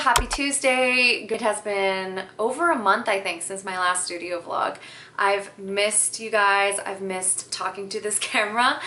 happy Tuesday. It has been over a month, I think, since my last studio vlog. I've missed you guys. I've missed talking to this camera,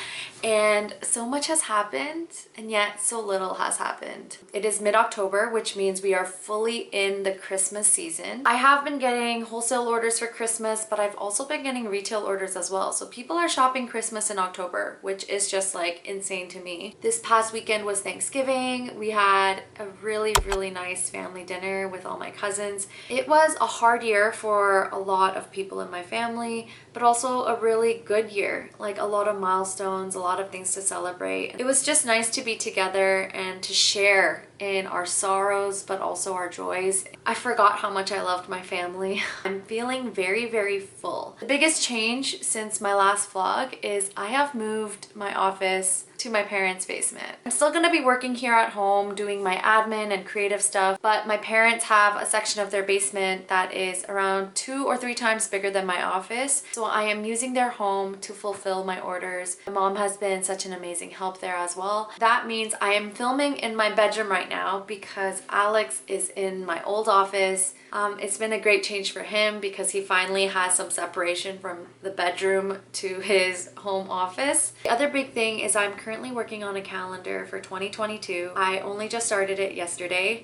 and so much has happened, and yet so little has happened. It is mid-October, which means we are fully in the Christmas season. I have been getting wholesale orders for Christmas, but I've also been getting retail orders as well. So people are shopping Christmas in October, which is just like insane to me. This past weekend was Thanksgiving. We had a really nice family dinner with all my cousins. It was a hard year for a lot of people in my family, but also a really good year. Like a lot of milestones, a lot of things to celebrate. It was just nice to be together and to share in our sorrows, but also our joys. I forgot how much I loved my family. I'm feeling very full. The biggest change since my last vlog is I have moved my office to my parents' basement. I'm still gonna be working here at home doing my admin and creative stuff, but my parents have a section of their basement that is around 2 or 3 times bigger than my office. So I am using their home to fulfill my orders. My mom has been such an amazing help there as well. That means I am filming in my bedroom right now because Alex is in my old office. It's been a great change for him because he finally has some separation from the bedroom to his home office. The other big thing is I'm currently working on a calendar for 2022. I only just started it yesterday,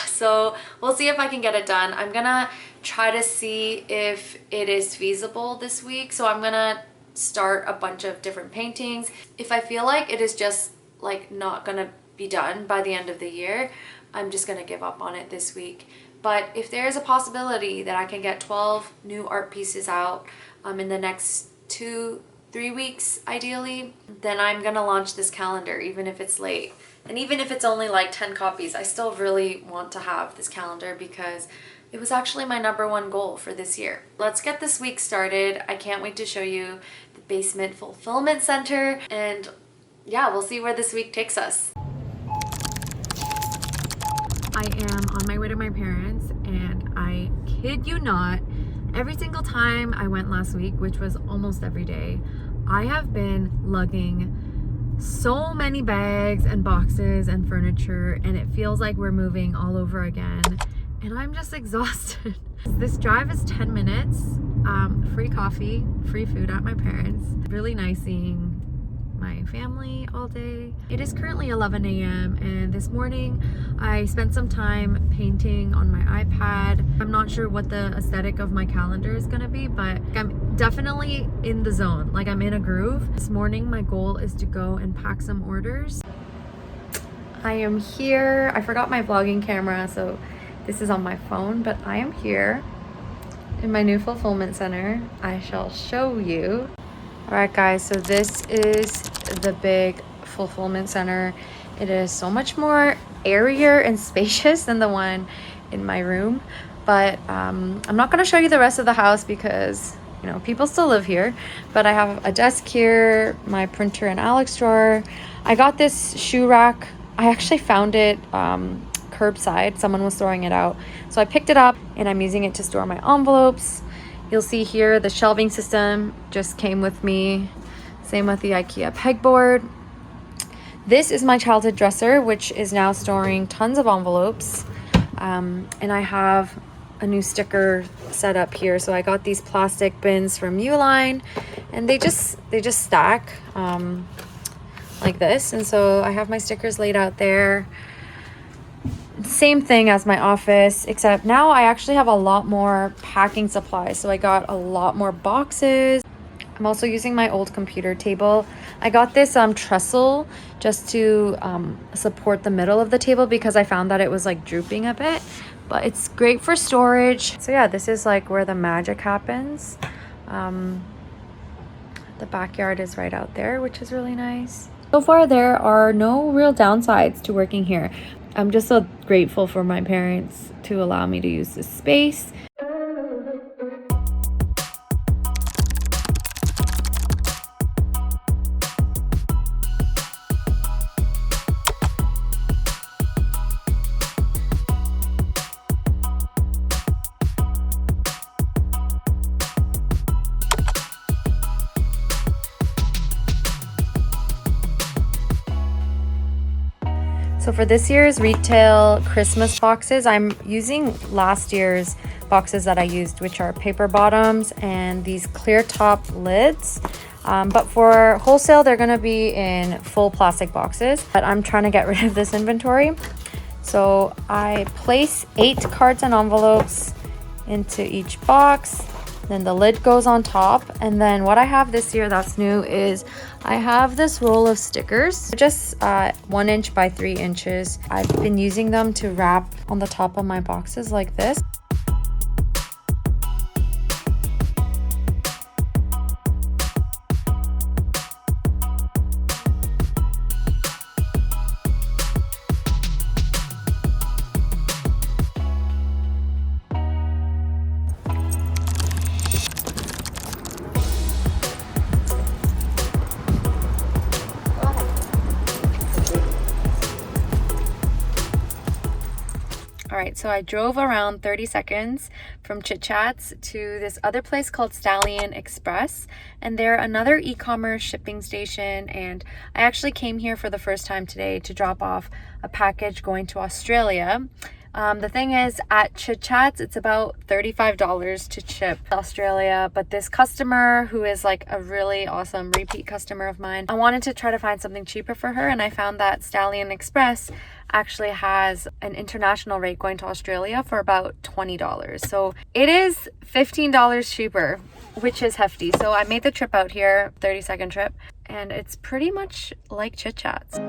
so we'll see if I can get it done. I'm gonna try to see if it is feasible this week. So I'm gonna start a bunch of different paintings. If I feel like it is just like not gonna be done by the end of the year, I'm just gonna give up on it this week. But if there's a possibility that I can get 12 new art pieces out in the next 2-3 weeks ideally, then I'm gonna launch this calendar even if it's late. And even if it's only like 10 copies, I still really want to have this calendar because it was actually my #1 goal for this year. Let's get this week started. I can't wait to show you the basement fulfillment center, and yeah, we'll see where this week takes us. I am on my way to my parents, and I kid you not, every single time I went last week, which was almost every day, I have been lugging so many bags and boxes and furniture, and it feels like we're moving all over again, and I'm just exhausted. This drive is 10 minutes, free coffee, free food at my parents. Really nice seeing my family all day. It is currently 11 a.m. and this morning I spent some time painting on my iPad. I'm not sure what the aesthetic of my calendar is gonna be, but I'm definitely in the zone. Like I'm in a groove. This morning my goal is to go and pack some orders. I am here. I forgot my vlogging camera, so this is on my phone, but I am here in my new fulfillment center. I shall show you. All right guys, so this is the big fulfillment center. It is so much more airier and spacious than the one in my room, but I'm not going to show you the rest of the house because, you know, people still live here. But I have a desk here, my printer and Alex drawer. I got this shoe rack. I actually found it curbside. Someone was throwing it out, so I picked it up and I'm using it to store my envelopes. You'll see here the shelving system just came with me. Same with the IKEA pegboard. This is my childhood dresser, which is now storing tons of envelopes. And I have a new sticker set up here. So I got these plastic bins from Uline, and they just stack like this. And so I have my stickers laid out there. Same thing as my office, except now I actually have a lot more packing supplies. So I got a lot more boxes. I'm also using my old computer table. I got this trestle just to support the middle of the table because I found that it was like drooping a bit, but it's great for storage. So yeah, this is like where the magic happens. The backyard is right out there, which is really nice. So far, there are no real downsides to working here. I'm just so grateful for my parents to allow me to use this space. So for this year's retail Christmas boxes, I'm using last year's boxes that I used, which are paper bottoms and these clear top lids. But for wholesale, they're gonna be in full plastic boxes, but I'm trying to get rid of this inventory. So I place 8 cards and envelopes into each box. Then the lid goes on top, and then what I have this year that's new is I have this roll of stickers, just 1 inch by 3 inches. I've been using them to wrap on the top of my boxes like this. All right, so I drove around 30 seconds from Chit Chats to this other place called Stallion Express, and they're another e-commerce shipping station, and I actually came here for the first time today to drop off a package going to Australia. The thing is, at Chit Chats, it's about $35 to ship to Australia, but this customer, who is like a really awesome repeat customer of mine, I wanted to try to find something cheaper for her, and I found that Stallion Express actually has an international rate going to Australia for about $20. So it is $15 cheaper, which is hefty. So I made the trip out here, 30-second trip, and it's pretty much like Chit Chats.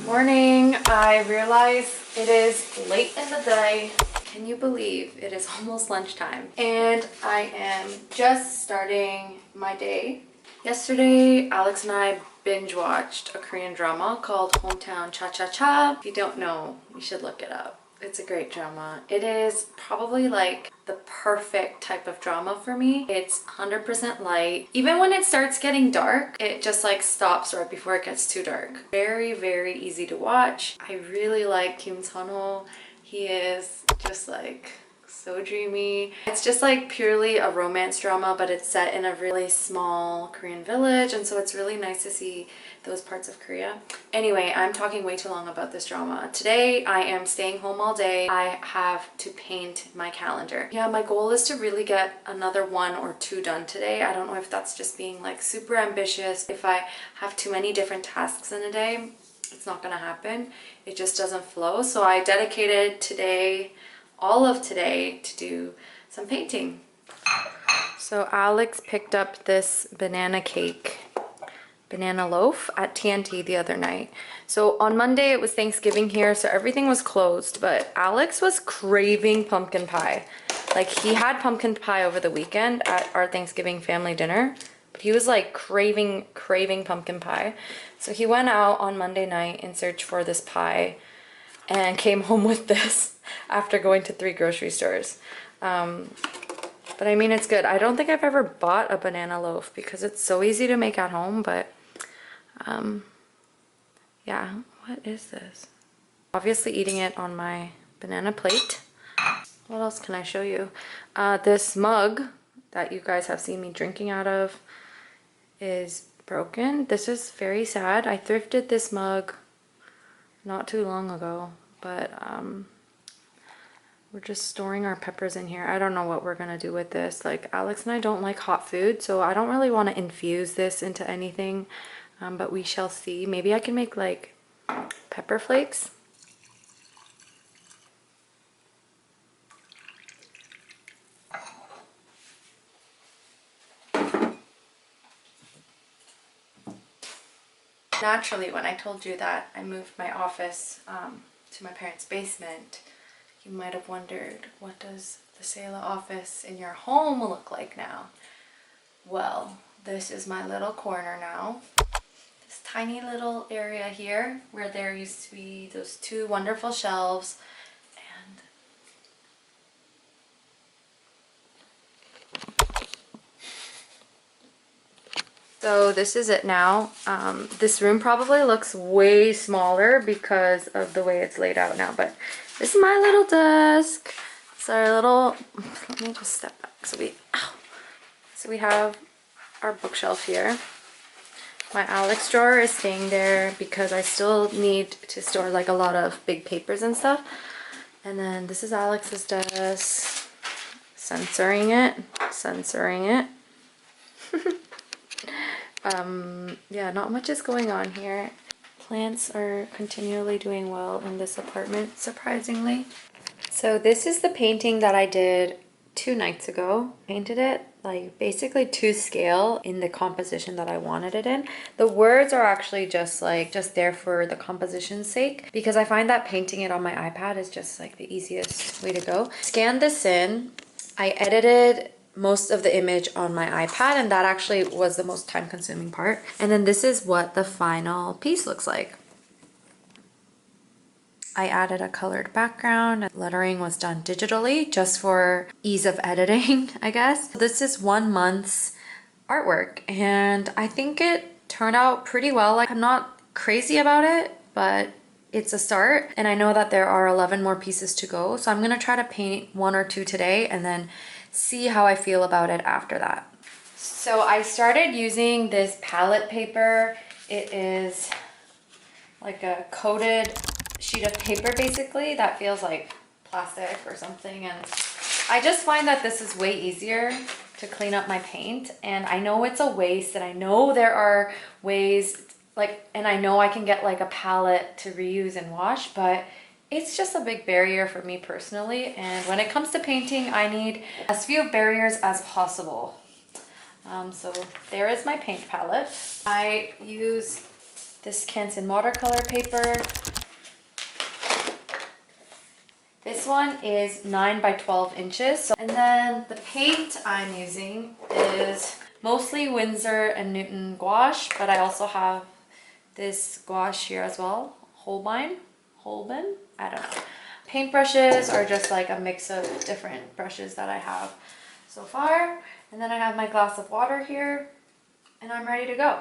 Morning. I realize it is late in the day. Can you believe it is almost lunchtime? And I am just starting my day. Yesterday, Alex and I binge watched a Korean drama called Hometown Cha-Cha-Cha. If you don't know, you should look it up. It's a great drama. It is probably like the perfect type of drama for me. It's 100% light. Even when it starts getting dark, it just like stops right before it gets too dark. Very, very easy to watch. I really like Kim Sun-ho. He is just like so dreamy. It's just like purely a romance drama, but it's set in a really small Korean village, and so it's really nice to see those parts of Korea. Anyway, I'm talking way too long about this drama. Today I am staying home all day. I have to paint my calendar. Yeah, my goal is to really get another 1 or 2 done today. I don't know if that's just being like super ambitious. If I have too many different tasks in a day, it's not gonna happen. It just doesn't flow. So I dedicated today, all of today, to do some painting. So Alex picked up this banana loaf at TNT the other night. So on Monday it was Thanksgiving here, so everything was closed, but Alex was craving pumpkin pie. Like, he had pumpkin pie over the weekend at our Thanksgiving family dinner, but he was like craving pumpkin pie. So he went out on Monday night in search for this pie and came home with this after going to 3 grocery stores. But I mean, it's good. I don't think I've ever bought a banana loaf because it's so easy to make at home, but yeah, what is this? Obviously eating it on my banana plate. What else can I show you? This mug that you guys have seen me drinking out of is broken. This is very sad. I thrifted this mug not too long ago, but we're just storing our peppers in here. I don't know what we're gonna do with this. Like, Alex and I don't like hot food, so I don't really want to infuse this into anything, but we shall see. Maybe I can make like pepper flakes. Naturally, when I told you that I moved my office to my parents' basement, you might have wondered, what does the Sayla office in your home look like now? Well, this is my little corner now. This tiny little area here where there used to be those 2 wonderful shelves, and so this is it now. This room probably looks way smaller because of the way it's laid out now, but this is my little desk. It's our little, let me just step back. So we have our bookshelf here. My Alex drawer is staying there because I still need to store like a lot of big papers and stuff. And then this is Alex's desk. Censoring it. Yeah, not much is going on here. Plants are continually doing well in this apartment, surprisingly. So this is the painting that I did 2 nights ago. Painted it like basically to scale in the composition that I wanted it in. The words are actually just there for the composition's sake, because I find that painting it on my iPad is just like the easiest way to go. Scanned this in. I edited most of the image on my iPad, and that actually was the most time-consuming part. And then this is what the final piece looks like. I added a colored background. Lettering was done digitally just for ease of editing, I guess. This is 1 month's artwork, and I think it turned out pretty well. Like, I'm not crazy about it, but it's a start, and I know that there are 11 more pieces to go, so I'm gonna try to paint 1 or 2 today and then see how I feel about it after that. So I started using this palette paper. It is like a coated sheet of paper basically that feels like plastic or something, and I just find that this is way easier to clean up my paint. And I know it's a waste, and I know there are ways like, and I know I can get like a palette to reuse and wash, but it's just a big barrier for me personally. And when it comes to painting, I need as few barriers as possible. So there is my paint palette. I use this Canson watercolor paper. This one is 9 by 12 inches. And then the paint I'm using is mostly Winsor and Newton gouache, but I also have this gouache here as well, Holbein, I don't know. Paint brushes are just like a mix of different brushes that I have so far. And then I have my glass of water here, and I'm ready to go.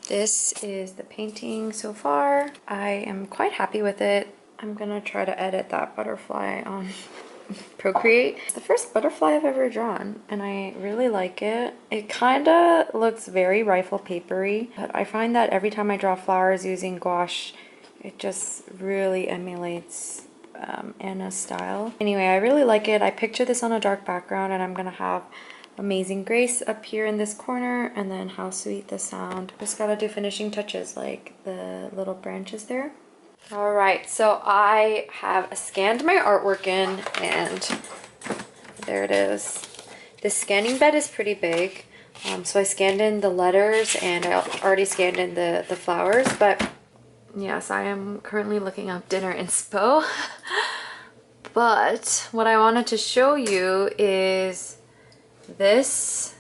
This is the painting so far. I am quite happy with it. I'm gonna try to edit that butterfly on Procreate. It's the first butterfly I've ever drawn, and I really like it. It kind of looks very rifle papery, but I find that every time I draw flowers using gouache, it just really emulates Anna's style. Anyway, I really like it. I picture this on a dark background, and I'm gonna have Amazing Grace up here in this corner, and then How Sweet the Sound. Just gotta do finishing touches like the little branches there. All right, so I have scanned my artwork in, and there it is. The scanning bed is pretty big, so I scanned in the letters, and I already scanned in the flowers. But yes, I am currently looking up dinner inspo. But what I wanted to show you is this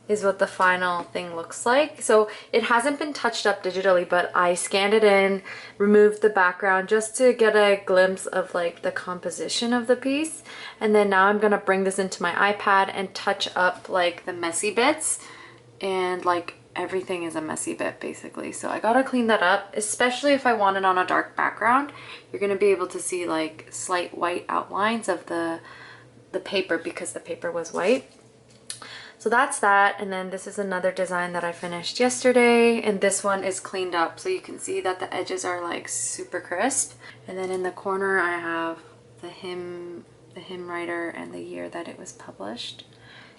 is what the final thing looks like. So it hasn't been touched up digitally, but I scanned it in, removed the background just to get a glimpse of like the composition of the piece. And then now I'm gonna bring this into my iPad and touch up like the messy bits, and like everything is a messy bit basically. So I gotta clean that up, especially if I want it on a dark background. You're gonna be able to see like slight white outlines of the paper because the paper was white. So that's that, and then this is another design that I finished yesterday, and this one is cleaned up so you can see that the edges are like super crisp. And then in the corner I have the hymn writer and the year that it was published.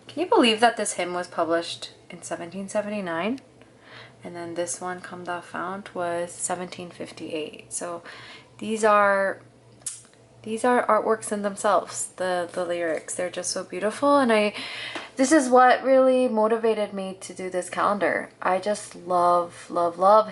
Can you believe that this hymn was published in 1779? And then this one, Come Thou Fount, was 1758. So these are artworks in themselves. The lyrics, they're just so beautiful, and this is what really motivated me to do this calendar. I just love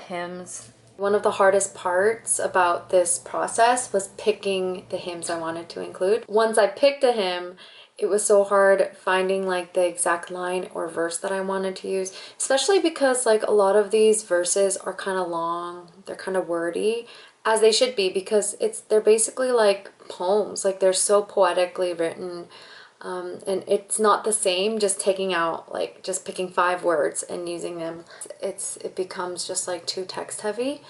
hymns. One of the hardest parts about this process was picking the hymns I wanted to include. Once I picked a hymn, it was so hard finding like the exact line or verse that I wanted to use, especially because like a lot of these verses are kind of long, they're kind of wordy, as they should be, because they're basically like poems, like they're so poetically written. And it's not the same just taking out, like just picking 5 words and using them. It becomes just like too text heavy.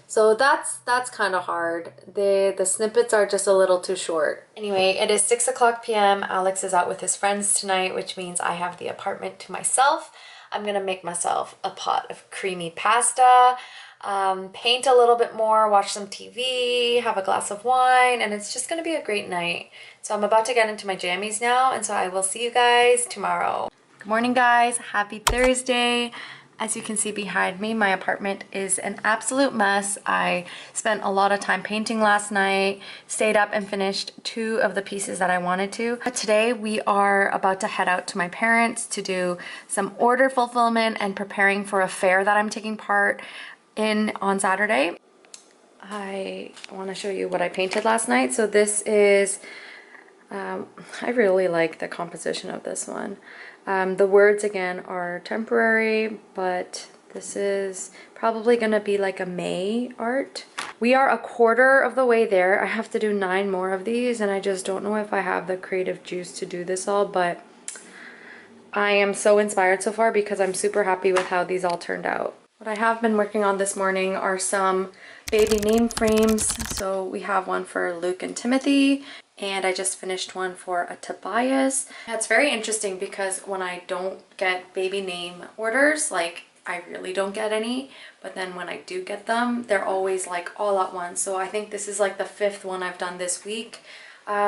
So that's kind of hard. The snippets are just a little too short. Anyway, it is 6 o'clock p.m. Alex is out with his friends tonight, which means I have the apartment to myself. I'm gonna make myself a pot of creamy pasta, paint a little bit more, watch some TV, have a glass of wine, and it's just gonna be a great night. So I'm about to get into my jammies now, and so I will see you guys tomorrow. Good morning, guys. Happy Thursday. As you can see behind me, my apartment is an absolute mess. I spent a lot of time painting last night, stayed up and finished 2 of the pieces that I wanted to. But today we are about to head out to my parents to do some order fulfillment and preparing for a fair that I'm taking part in on Saturday. I want to show you what I painted last night. So this is, I really like the composition of this one. The words again are temporary, but this is probably gonna be like a May art. We are a quarter of the way there. I have to do 9 more of these, and I just don't know if I have the creative juice to do this all, but I am so inspired so far because I'm super happy with how these all turned out. What I have been working on this morning are some baby name frames. So we have one for Luke and Timothy, and I just finished one for a Tobias. It's very interesting because when I don't get baby name orders, like I really don't get any, but then when I do get them, they're always like all at once. So I think this is like the 5th one I've done this week,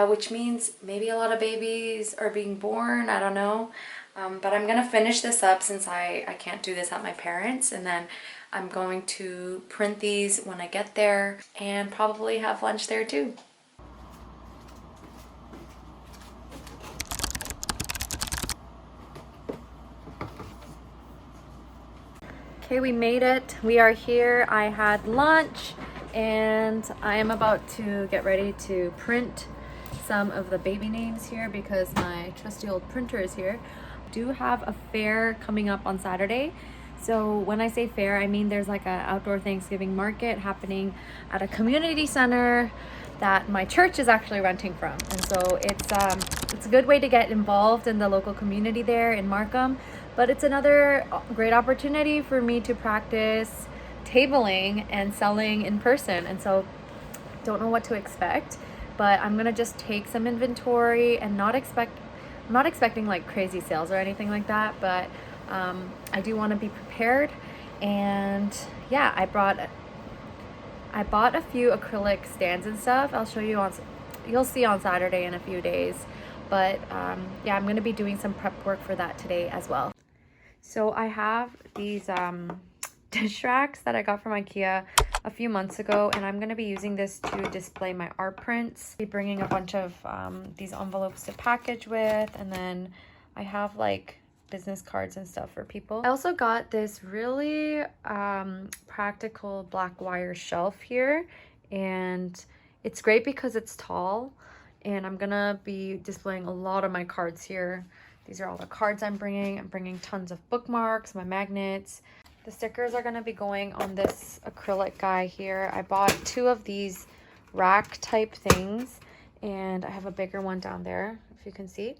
which means maybe a lot of babies are being born, I don't know. But I'm gonna finish this up since I can't do this at my parents', and then I'm going to print these when I get there and probably have lunch there too. Okay, we made it. We are here. I had lunch and I am about to get ready to print some of the baby names here because my trusty old printer is here. I do have a fair coming up on Saturday. So when I say fair, I mean there's like an outdoor Thanksgiving market happening at a community center that my church is actually renting from. And so it's a good way to get involved in the local community there in Markham. But it's another great opportunity for me to practice tabling and selling in person. And so don't know what to expect, but I'm gonna just take some inventory and I'm not expecting like crazy sales or anything like that, but I do want to be prepared. And yeah, I bought a few acrylic stands and stuff. I'll show you you'll see on Saturday in a few days. But yeah, I'm going to be doing some prep work for that today as well. So I have these dish racks that I got from IKEA a few months ago, and I'm going to be using this to display my art prints. I'll be bringing a bunch of these envelopes to package with, and then I have like business cards and stuff for people. I also got this really practical black wire shelf here, and it's great because it's tall, and I'm gonna be displaying a lot of my cards here. These are all the cards I'm bringing. I'm bringing tons of bookmarks, my magnets. The stickers are gonna be going on this acrylic guy here. I bought 2 of these rack type things, and I have a bigger one down there, if you can see.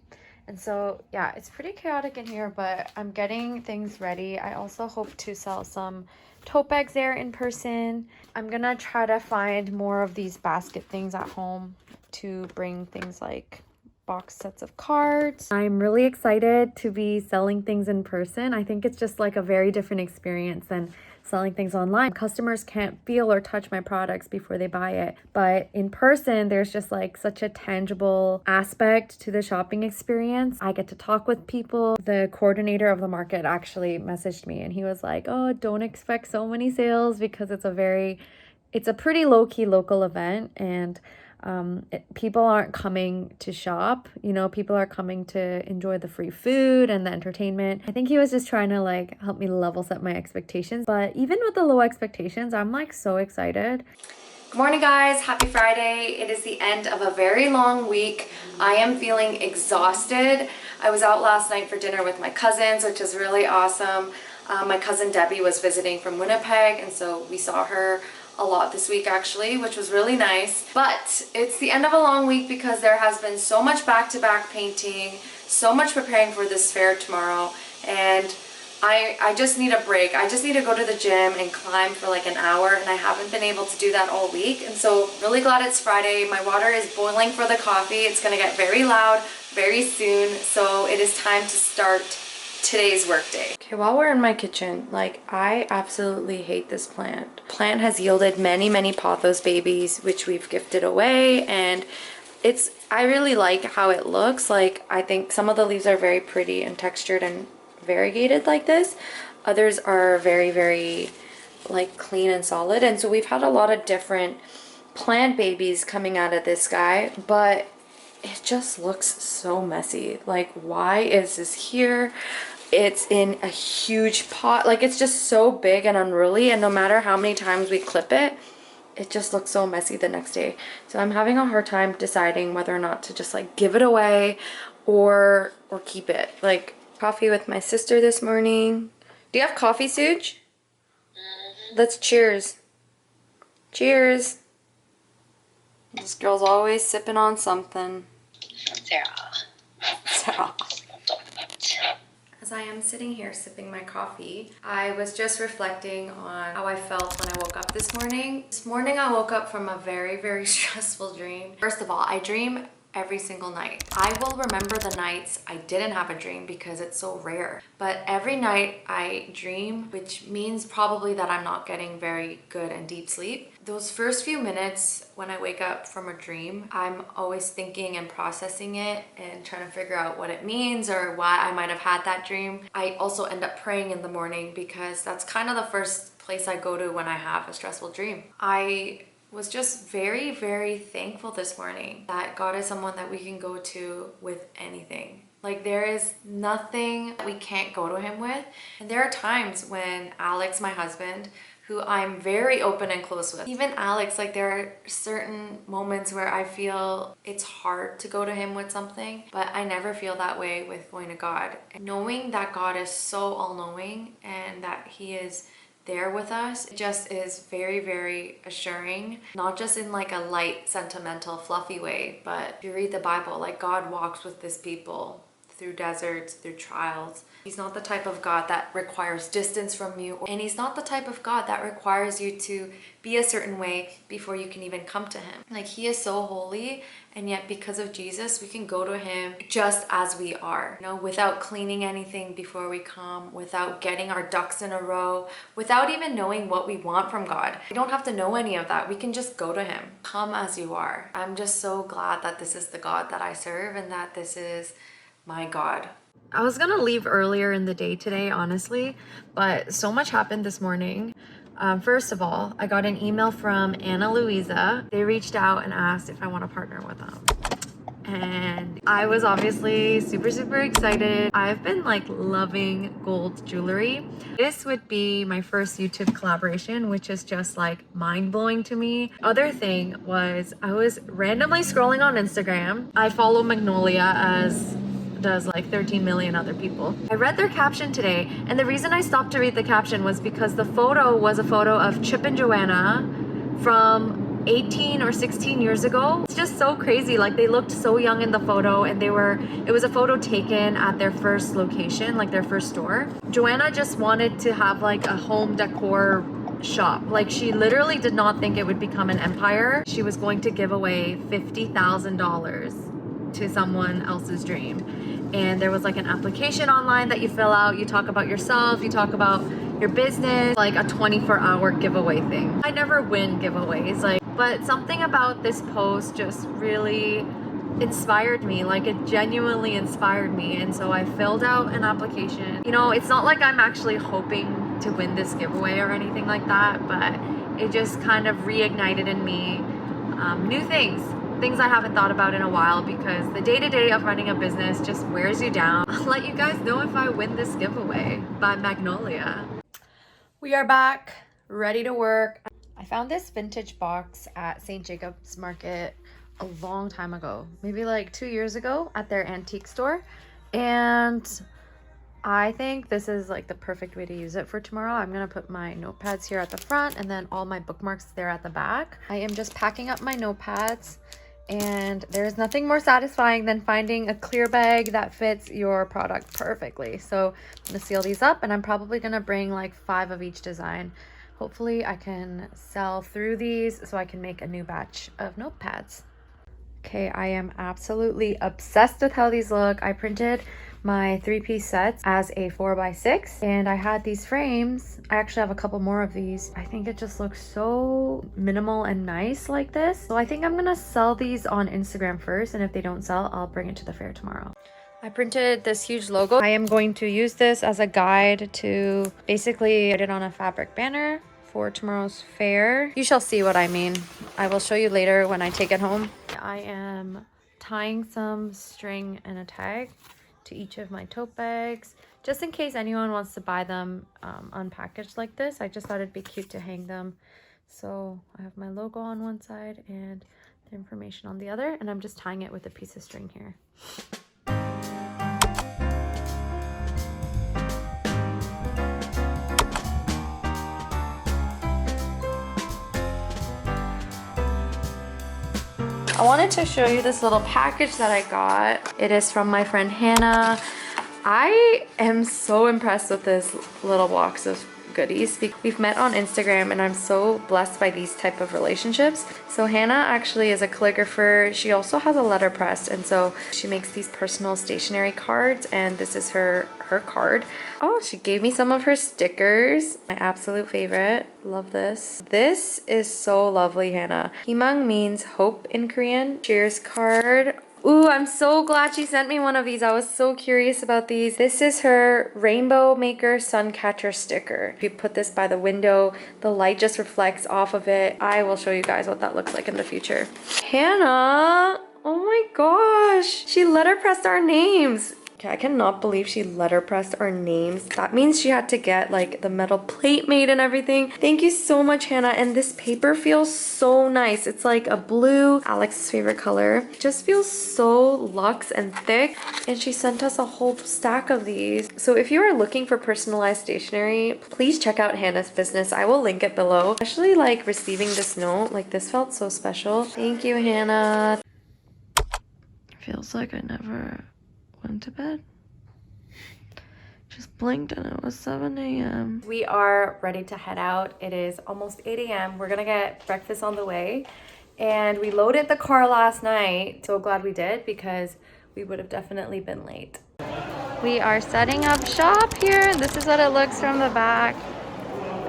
And so yeah, it's pretty chaotic in here, but I'm getting things ready. I also hope to sell some tote bags there in person. I'm gonna try to find more of these basket things at home to bring things like box sets of cards. I'm really excited to be selling things in person. I think it's just like a very different experience than selling things online. Customers can't feel or touch my products before they buy it, but in person there's just like such a tangible aspect to the shopping experience. I get to talk with people. The coordinator of the market actually messaged me and he was like, oh, don't expect so many sales because it's a pretty low-key local event, and people aren't coming to shop, you know, people are coming to enjoy the free food and the entertainment. I think he was just trying to like help me level set my expectations, but even with the low expectations, I'm like so excited. Good morning, guys. Happy Friday. It is the end of a very long week. I am feeling exhausted. I was out last night for dinner with my cousins, which is really awesome. My cousin Debbie was visiting from Winnipeg, and so we saw her a lot this week actually, which was really nice. But it's the end of a long week because there has been so much back-to-back painting, so much preparing for this fair tomorrow, and I just need a break. I just need to go to the gym and climb for like an hour, and I haven't been able to do that all week. And so really glad it's Friday. My water is boiling for the coffee. It's gonna get very loud very soon, so it is time to start today's work day. Okay, while we're in my kitchen, like, I absolutely hate this plant. Plant has yielded many pothos babies, which we've gifted away, and I really like how it looks. Like, I think some of the leaves are very pretty and textured and variegated like this. Others are very like clean and solid, and so we've had a lot of different plant babies coming out of this guy, but it just looks so messy. Like, why is this here? It's in a huge pot. Like, it's just so big and unruly, and no matter how many times we clip it, it just looks so messy the next day. So I'm having a hard time deciding whether or not to just like give it away or keep it. Like, coffee with my sister this morning. Do you have coffee, Suj? Let's cheers. Cheers. This girl's always sipping on something. Sarah. As I am sitting here sipping my coffee, I was just reflecting on how I felt when I woke up this morning. This morning I woke up from a very stressful dream. First of all, I dream every single night. I will remember the nights I didn't have a dream because it's so rare. But every night I dream, which means probably that I'm not getting very good and deep sleep. Those first few minutes when I wake up from a dream, I'm always thinking and processing it and trying to figure out what it means or why I might have had that dream. I also end up praying in the morning because that's kind of the first place I go to when I have a stressful dream. I was just very thankful this morning that God is someone that we can go to with anything. Like, there is nothing we can't go to him with. And there are times when Alex, my husband, who I'm very open and close with, even Alex, like, there are certain moments where I feel it's hard to go to him with something, but I never feel that way with going to God. And knowing that God is so all-knowing and that he is there with us, it just is very assuring, not just in like a light, sentimental, fluffy way, but if you read the Bible, like, God walks with his people through deserts, through trials. He's not the type of God that requires distance from you, and he's not the type of God that requires you to be a certain way before you can even come to him. Like, he is so holy, and yet because of Jesus, we can go to him just as we are, you know, without cleaning anything before we come, without getting our ducks in a row, without even knowing what we want from God. We don't have to know any of that. We can just go to him. Come as you are. I'm just so glad that this is the God that I serve and that this is my God. I was gonna leave earlier in the day today, honestly, but so much happened this morning. First of all, I got an email from Anna Louisa. They reached out and asked if I want to partner with them. And I was obviously super excited. I've been like loving gold jewelry. This would be my first YouTube collaboration, which is just like mind-blowing to me. Other thing was I was randomly scrolling on Instagram. I follow Magnolia, as does like 13 million other people. I read their caption today, and the reason I stopped to read the caption was because the photo was a photo of Chip and Joanna from 18 or 16 years ago. It's just so crazy. Like, they looked so young in the photo, and it was a photo taken at their first location, like their first store. Joanna just wanted to have like a home decor shop. Like, she literally did not think it would become an empire. She was going to give away $50,000 to someone else's dream. And there was like an application online that you fill out. You talk about yourself, you talk about your business, like a 24-hour giveaway thing. I never win giveaways, like, but something about this post just really inspired me. Like, it genuinely inspired me. And so I filled out an application. You know, it's not like I'm actually hoping to win this giveaway or anything like that, but it just kind of reignited in me new things I haven't thought about in a while, because the day-to-day of running a business just wears you down. I'll let you guys know if I win this giveaway by Magnolia. We are back, ready to work. I found this vintage box at St. Jacob's Market a long time ago, maybe like 2 years ago, at their antique store, and I think this is like the perfect way to use it for tomorrow. I'm gonna put my notepads here at the front and then all my bookmarks there at the back. I am just packing up my notepads, and there's nothing more satisfying than finding a clear bag that fits your product perfectly. So I'm gonna seal these up, and I'm probably gonna bring like 5 of each design. Hopefully I can sell through these so I can make a new batch of notepads. Okay, I am absolutely obsessed with how these look. I printed my 3-piece sets as a 4x6, and I had these frames. I actually have a couple more of these. I think it just looks so minimal and nice like this. So I think I'm gonna sell these on Instagram first, and if they don't sell, I'll bring it to the fair tomorrow. I printed this huge logo. I am going to use this as a guide to basically put it on a fabric banner for tomorrow's fair. You shall see what I mean. I will show you later when I take it home. I am tying some string and a tag to each of my tote bags, just in case anyone wants to buy them unpackaged like this. I just thought it'd be cute to hang them. So I have my logo on one side and the information on the other, and I'm just tying it with a piece of string here. I wanted to show you this little package that I got. It is from my friend Hannah. I am so impressed with this little box of goodies. We've met on Instagram and I'm so blessed by these type of relationships. So Hannah actually is a calligrapher. She also has a letterpress, and so she makes these personal stationery cards, and this is her card. Oh, she gave me some of her stickers. My absolute favorite. Love this. This is so lovely, Hannah. Himang means hope in Korean. Cheers card. Ooh, I'm so glad she sent me one of these. I was so curious about these. This is her Rainbow Maker Sun Catcher sticker. If you put this by the window, the light just reflects off of it. I will show you guys what that looks like in the future. Hannah! Oh my gosh! She letterpressed our names. Okay, I cannot believe she letterpressed our names. That means she had to get like the metal plate made and everything. Thank you so much, Hannah. And this paper feels so nice. It's like a blue, Alex's favorite color. It just feels so luxe and thick. And she sent us a whole stack of these. So if you are looking for personalized stationery, please check out Hannah's business. I will link it below. Especially like receiving this note, like this felt so special. Thank you, Hannah. Feels like I never went to bed. Just blinked and it was 7 a.m. We are ready to head out. It is almost 8 a.m. We're gonna get breakfast on the way. And we loaded the car last night. So glad we did, because we would have definitely been late. We are setting up shop here. This is what it looks from the back.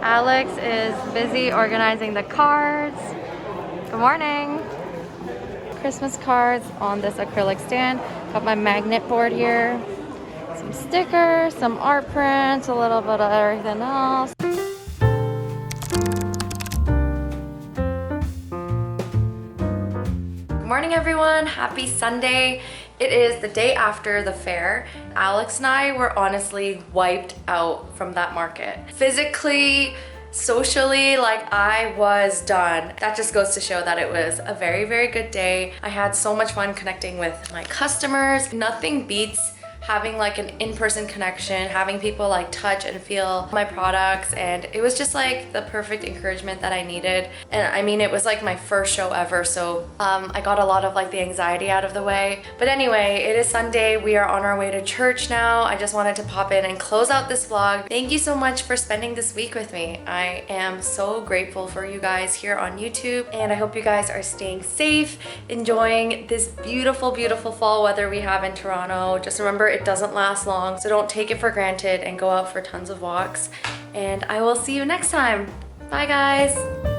Alex is busy organizing the cards. Good morning. Christmas cards on this acrylic stand. Got my magnet board here. Some stickers, some art prints, a little bit of everything else. Good morning, everyone. Happy Sunday. It is the day after the fair. Alex and I were honestly wiped out from that market. Physically, socially, like I was done. That just goes to show that it was a very, very good day. I had so much fun connecting with my customers. Nothing beats having like an in-person connection, having people like touch and feel my products, and it was just like the perfect encouragement that I needed. And I mean, it was like my first show ever, so I got a lot of like the anxiety out of the way. But anyway, it is Sunday. We are on our way to church now. I just wanted to pop in and close out this vlog. Thank you so much for spending this week with me. I am so grateful for you guys here on YouTube, and I hope you guys are staying safe, enjoying this beautiful, beautiful fall weather we have in Toronto. Just remember, it doesn't last long, so don't take it for granted and go out for tons of walks. And I will see you next time. Bye, guys.